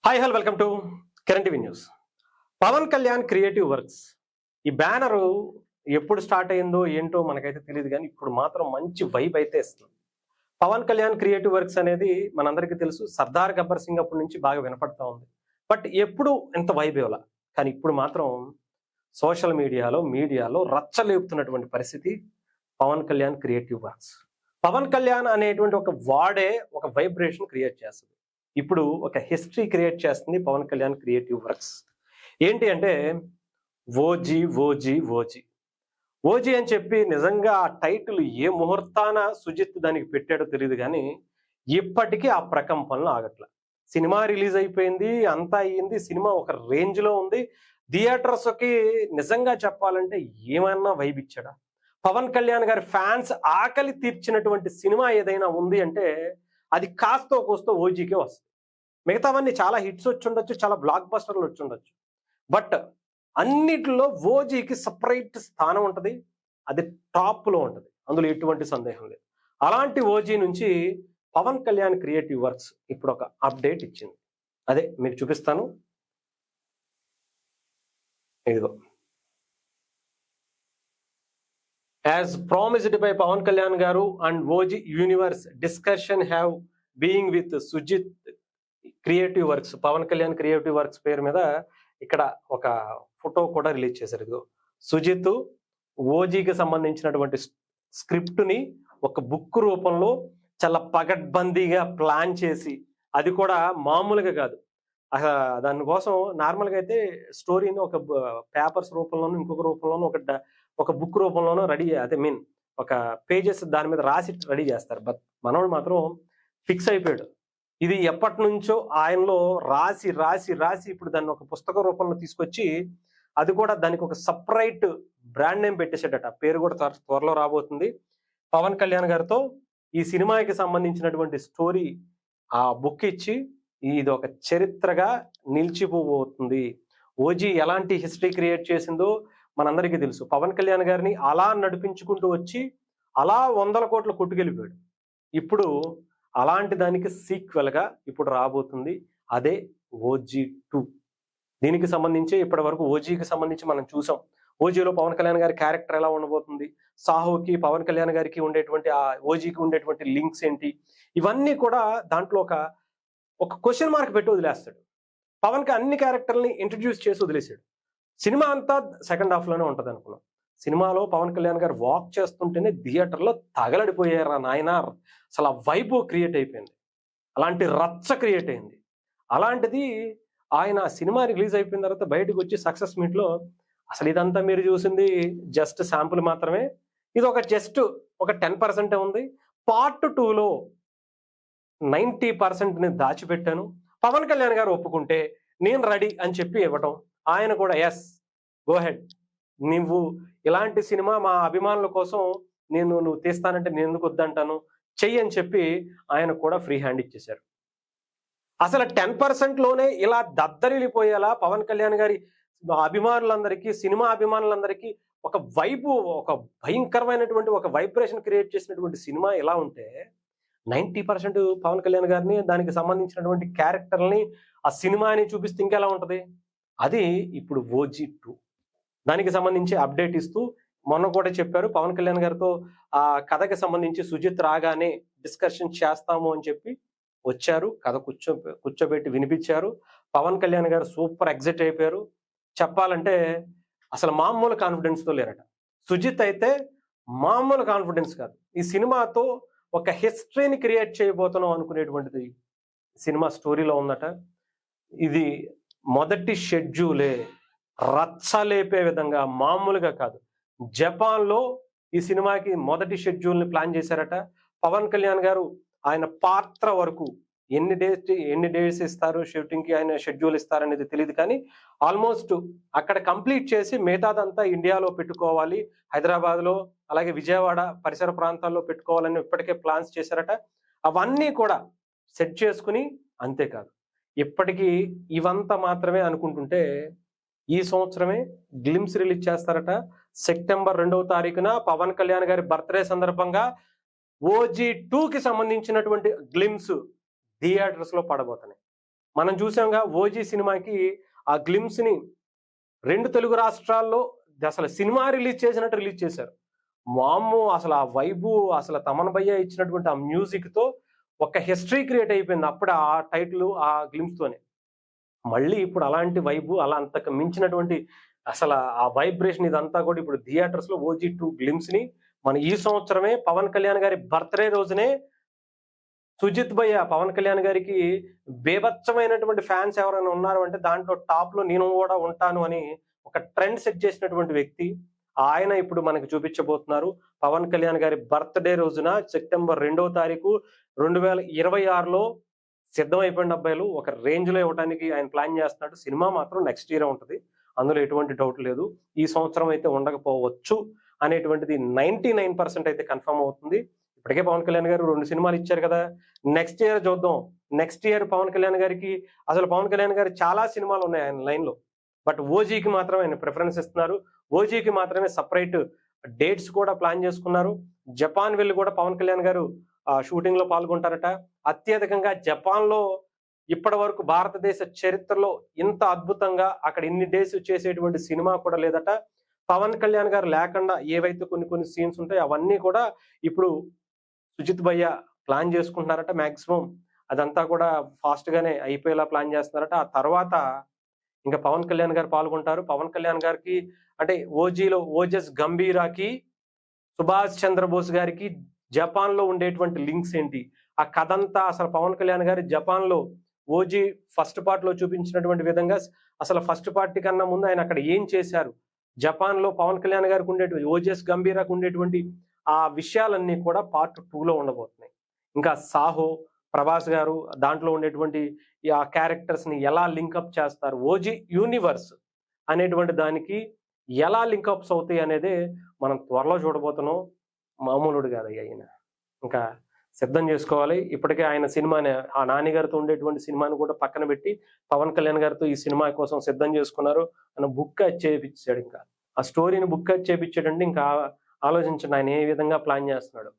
Hi hello welcome to current TV news. Pavan Kalyan creative works ఈ banner ఎప్పుడు start అయిందో ఏంటో మనకైతే తెలియదు, కానీ ఇప్పుడు మాత్రం మంచి వైబ్ అయితే ఇస్తుంది. పవన్ కళ్యాణ్ క్రియేటివ్ వర్క్స్ అనేది మనందరికీ తెలుసు. సర్దార్ గబ్బర్ సింగ్ అప్పటి నుంచి బాగా వినపడతా ఉంది. బట్ ఎప్పుడు ఇంత వైబ్ ఇవ్వాల, కానీ ఇప్పుడు మాత్రం సోషల్ మీడియాలో రచ్చలేపుతున్నటువంటి పరిస్థితి పవన్ కళ్యాణ్ క్రియేటివ్ వర్క్స్. పవన్ కళ్యాణ్ అనేటువంటి ఒక వాడే ఒక వైబ్రేషన్ క్రియేట్ చేస్తుంది. ఇప్పుడు ఒక హిస్టరీ క్రియేట్ చేస్తుంది పవన్ కళ్యాణ్ క్రియేటివ్ వర్క్స్. ఏంటి అంటే ఓజీ ఓజీ ఓజీ ఓజీ అని చెప్పి నిజంగా ఆ టైటిల్ ఏ ముహూర్తాన సుజిత్ దానికి పెట్టాడో తెలియదు, కానీ ఇప్పటికీ ఆ ప్రకంపనలు ఆగట్ల. సినిమా రిలీజ్ అయిపోయింది, అంతా అయ్యింది, సినిమా ఒక రేంజ్లో ఉంది. థియేటర్స్కి నిజంగా చెప్పాలంటే ఏమన్నా వైబ్ ఇచ్చాడా? పవన్ కళ్యాణ్ గారి ఫ్యాన్స్ ఆకలి తీర్చినటువంటి సినిమా ఏదైనా ఉంది అంటే అది కాస్తో కోస్తో ఓజీకే వస్తుంది. మిగతావన్నీ చాలా హిట్స్ వచ్చి ఉండొచ్చు, చాలా బ్లాక్ బస్టర్లు వచ్చి ఉండొచ్చు, బట్ అన్నిటిలో ఓజీకి సపరేట్ స్థానం ఉంటుంది. అది టాప్లో ఉంటుంది, అందులో ఎటువంటి సందేహం లేదు. అలాంటి ఓజీ నుంచి పవన్ కళ్యాణ్ క్రియేటివ్ వర్క్స్ ఇప్పుడు ఒక అప్డేట్ ఇచ్చింది. అదే మీకు చూపిస్తాను, ఇదిగో. As promised by Pavan Kalyan garu and OG Universe, discussion have being with Sujit creative works. Pavan Kalyan creative works పేరు మీద ఇక్కడ ఒక ఫోటో కూడా రిలీజ్ చేశారు. ఇదిగో సుజిత్ ఓజీకి సంబంధించినటువంటి స్క్రిప్ట్ని ఒక బుక్ రూపంలో చాలా పగడ్బందీగా ప్లాన్ చేసి, అది కూడా మామూలుగా కాదు, దానికోసం నార్మల్గా అయితే స్టోరీని ఒక పేపర్స్ రూపంలోనూ ఇంకొక రూపంలోనూ ఒక బుక్ రూపంలోనూ రెడీ, ఒక పేజెస్ దాని మీద రాసి రెడీ చేస్తారు. బట్ మనోడు మాత్రం ఫిక్స్ అయిపోయాడు. ఇది ఎప్పటి నుంచో ఆయనలో రాసి రాసి రాసి ఇప్పుడు దాన్ని ఒక పుస్తక రూపంలో తీసుకొచ్చి, అది కూడా దానికి ఒక సపరేట్ బ్రాండ్ నేమ్ పెట్టేసాడట. పేరు కూడా త్వరలో రాబోతుంది. పవన్ కళ్యాణ్ గారితో ఈ సినిమాకి సంబంధించినటువంటి స్టోరీ ఆ బుక్ ఇచ్చి ఇది ఒక చరిత్రగా నిలిచిపోబోతుంది. ఓజీ ఎలాంటి హిస్టరీ క్రియేట్ చేసిందో మనందరికీ తెలుసు. పవన్ కళ్యాణ్ గారిని అలా నడిపించుకుంటూ వచ్చి అలా 100 కోట్లు కొట్టుకెళ్ళిపోయాడు. ఇప్పుడు అలాంటి దానికి సీక్వెల్గా ఇప్పుడు రాబోతుంది, అదే ఓజీ 2. దీనికి సంబంధించి ఇప్పటి వరకు ఓజీకి సంబంధించి మనం చూసాం. ఓజీలో పవన్ కళ్యాణ్ గారి క్యారెక్టర్ ఎలా ఉండబోతుంది, సాహోకి పవన్ కళ్యాణ్ గారికి ఉండేటువంటి ఆ ఓజీకి ఉండేటువంటి లింక్స్ ఏంటి, ఇవన్నీ కూడా దాంట్లో ఒక క్వశ్చన్ మార్క్ పెట్టి వదిలేస్తాడు. పవన్కి అన్ని క్యారెక్టర్ని ఇంట్రడ్యూస్ చేసి వదిలేశాడు. సినిమా అంతా సెకండ్ హాఫ్లోనే ఉంటుంది అనుకున్నాం. సినిమాలో పవన్ కళ్యాణ్ గారు వాక్ చేస్తుంటేనే థియేటర్లో తగలడిపోయారా నాయన, అసలు ఆ వైబ్ క్రియేట్ అయిపోయింది, అలాంటి రచ్చ క్రియేట్ అయింది. అలాంటిది ఆయన సినిమా రిలీజ్ అయిపోయిన తర్వాత బయటకు వచ్చి సక్సెస్ మీట్లో అసలు ఇదంతా మీరు చూసింది జస్ట్ శాంపుల్ మాత్రమే, ఇది జస్ట్ ఒక 10% ఉంది, పార్ట్ 2లో 90%ని దాచిపెట్టాను, పవన్ కళ్యాణ్ గారు ఒప్పుకుంటే నేను రెడీ అని చెప్పి ఇవ్వటం, ఆయన కూడా ఎస్ గో హెడ్, నువ్వు ఇలాంటి సినిమా మా అభిమానుల కోసం నువ్వు తీస్తానంటే నేను ఎందుకు వద్దంటాను, చెయ్యి అని చెప్పి ఆయన కూడా ఫ్రీ హ్యాండ్ ఇచ్చేశారు. అసలు 10%లోనే ఇలా దద్దరిల్లిపోయేలా పవన్ కళ్యాణ్ గారి అభిమానులందరికీ, సినిమా అభిమానులందరికీ ఒక వైబు, ఒక భయంకరమైనటువంటి ఒక వైబ్రేషన్ క్రియేట్ చేసినటువంటి సినిమా ఎలా ఉంటే 90% పవన్ కళ్యాణ్ గారిని, దానికి సంబంధించినటువంటి క్యారెక్టర్ని, ఆ సినిమాని చూపిస్తే ఇంకెలా ఉంటుంది. అది ఇప్పుడు ఓజీ 2 దానికి సంబంధించి అప్డేట్ ఇస్తూ మొన్న కూడా చెప్పారు, పవన్ కళ్యాణ్ గారితో ఆ కథకి సంబంధించి సుజిత్ రాగానే డిస్కషన్ చేస్తాము అని చెప్పి వచ్చారు. కథ కూర్చోబెట్టి వినిపించారు. పవన్ కళ్యాణ్ గారు సూపర్ ఎగ్జైట్ అయిపోయారు. చెప్పాలంటే అసలు మామూలు కాన్ఫిడెన్స్తో లేరట. సుజిత్ అయితే మామూలు కాన్ఫిడెన్స్ కాదు. ఈ సినిమాతో ఒక హిస్టరీని క్రియేట్ చేయబోతున్నాం అనుకునేటువంటిది సినిమా స్టోరీలో ఉందట. ఇది మొదటి షెడ్యూలే రచ్చలేపే విధంగా, మామూలుగా కాదు. జపాన్లో ఈ సినిమాకి మొదటి షెడ్యూల్ని ప్లాన్ చేశారట. పవన్ కళ్యాణ్ గారు ఆయన పాత్ర వరకు ఎన్ని డేస్ ఇస్తారు షూటింగ్కి, ఆయన షెడ్యూల్ ఇస్తారనేది తెలియదు, కానీ ఆల్మోస్ట్ అక్కడ కంప్లీట్ చేసి మిగతాదంతా ఇండియాలో పెట్టుకోవాలి, హైదరాబాద్లో అలాగే విజయవాడ పరిసర ప్రాంతాల్లో పెట్టుకోవాలని ఇప్పటికే ప్లాన్స్ చేశారట. అవన్నీ కూడా సెట్ చేసుకుని, అంతేకాదు ఇప్పటికీ ఇవంతా మాత్రమే అనుకుంటుంటే ఈ సంవత్సరమే గ్లిమ్స్ రిలీజ్ చేస్తారట. సెప్టెంబర్ 2వ తారీఖున పవన్ కళ్యాణ్ గారి బర్త్డే సందర్భంగా ఓజీ 2కి సంబంధించినటువంటి గ్లిమ్స్ థియేటర్స్ లో పడబోతున్నాయి. మనం చూసాంగా ఓజీ సినిమాకి ఆ గ్లిమ్స్ ని 2 తెలుగు రాష్ట్రాల్లో అసలు సినిమా రిలీజ్ చేసినట్టు రిలీజ్ చేశారు. వామ్మో! అసలు ఆ వైబు, అసలు తమన్ భయ్య ఇచ్చినటువంటి ఆ మ్యూజిక్‌తో ఒక హిస్టరీ క్రియేట్ అయిపోయింది. అప్పుడే ఆ టైటిల్ ఆ గ్లిమ్స్‌తోనే. మళ్ళీ ఇప్పుడు అలాంటి వైబు, అలా అంతకు మించినటువంటి అసల ఆ వైబ్రేషన్ ఇదంతా కూడా ఇప్పుడు థియేటర్స్‌లో 'ఓజీ 2 గ్లిమ్స్‌ని' మన ఈ సంవత్సరమే పవన్ కళ్యాణ్ గారి బర్త్‌డే రోజునే సుజిత్ భయ్య పవన్ కళ్యాణ్ గారికి బీభత్సమైనటువంటి ఫ్యాన్స్ ఎవరైనా ఉన్నారు అంటే దాంట్లో టాప్‌లో నేను గూడా ఉంటాను అని ఒక ట్రెండ్ సెట్ చేసినటువంటి వ్యక్తి. ఆయన ఇప్పుడు మనకు చూపించబోతున్నారు. పవన్ కళ్యాణ్ గారి బర్త్‌డే రోజున సెప్టెంబర్ 2వ తారీఖు 2026లో సిద్ధమైపోయిండి అబ్బాయిలు. ఒక రేంజ్‌లో ఇవ్వటానికి ఆయన ప్లాన్ చేస్తున్నాడు. సినిమా మాత్రం నెక్స్ట్ ఇయరే ఉంటది. అందులో ఎటువంటి డౌట్ లేదు. ఈ సంవత్సరం అయితే ఉండకపోవచ్చు అనేటువంటిది 99% అయితే కన్ఫర్మ్ అవుతుంది. ఇప్పటికే పవన్ కళ్యాణ్ గారు 2 సినిమాలు ఇచ్చారు కదా! నెక్స్ట్ ఇయర్ చూద్దాం. నెక్స్ట్ ఇయర్ పవన్ కళ్యాణ్ గారికి అసలు పవన్ కళ్యాణ్ గారి చాలా సినిమాలున్నాయి ఆయన లైన్‌లో. బట్ ఓజీకి మాత్రం ఆయన ప్రిఫరెన్స్ ఇస్తున్నారు. ఓజీకి మాత్రమే సెపరేట్ డేట్స్ కూడా ప్లాన్ చేసుకున్నారు. జపాన్ వెళ్లి కూడా పవన్ కళ్యాణ్ గారు షూటింగ్‌లో పాల్గొంటారట. అత్యధికంగా జపాన్‌లో ఇప్పటివరకు భారతదేశ చరిత్రలో ఇంత అద్భుతంగా అక్కడ ఇన్ని డేస్ చేసేటువంటి సినిమా కూడా లేదట. పవన్ కళ్యాణ్ గారు లేకుండా ఏవైతే కొన్ని సీన్స్ ఉంటాయో అవన్నీ కూడా ఇప్పుడు సుజిత్ భయ్య ప్లాన్ చేసుకుంటున్నారట. మాక్సిమం అదంతా కూడా ఫాస్ట్ గానే అయిపోయేలా ప్లాన్ చేస్తున్నారట. ఆ తర్వాత ఇంకా పవన్ కళ్యాణ్ గారు పాల్గొంటారు. పవన్ కళ్యాణ్ గారికి అంటే ఓజీలో ఓజస్ గంభీరాకి, సుభాష్ చంద్రబోస్ గారికి జపాన్‌లో ఉండేటువంటి లింక్స్ ఏంటి? ఆ కథంతా అసలు పవన్ కళ్యాణ్ గారు జపాన్‌లో ఓజీ ఫస్ట్ పార్ట్‌లో చూపించినటువంటి విధంగా అసలు ఫస్ట్ పార్ట్ కన్నా ముందు ఆయన అక్కడ ఏం చేశారు? జపాన్‌లో పవన్ కళ్యాణ్ గారికి ఉండేటువంటి ఓజస్ గంభీరాకు ఉండేటువంటి ఆ విషయాలన్నీ కూడా పార్ట్ 2లో ఉండబోతున్నాయి. ఇంకా సాహో, ప్రభాస్ గారు దాంట్లో ఉండేటువంటి ఆ క్యారెక్టర్స్‌ని ఎలా లింకప్ చేస్తారు? ఓజీ యూనివర్స్ అనేటువంటి దానికి ఎలా లింకప్స్ అవుతాయి అనేదే మనం త్వరలో చూడబోతున్నాం. మామూలుడు కాదయ్య ఈయన. ఇంకా సిద్ధం చేసుకోవాలి. ఇప్పటికే ఆయన సినిమాని ఆ 'నాని' గారితో ఉండేటువంటి సినిమాని కూడా పక్కన పెట్టి పవన్ కళ్యాణ్ గారితో ఈ సినిమా కోసం సిద్ధం చేసుకున్నారు. ఆయన బుక్ అది చేపిచ్చాడు ఇంకా. ఆ స్టోరీని బుక్ అది చేపిచ్చాడంటే ఇంకా ఆలోచించండి ఆయన ఏ విధంగా ప్లాన్ చేస్తున్నాడో.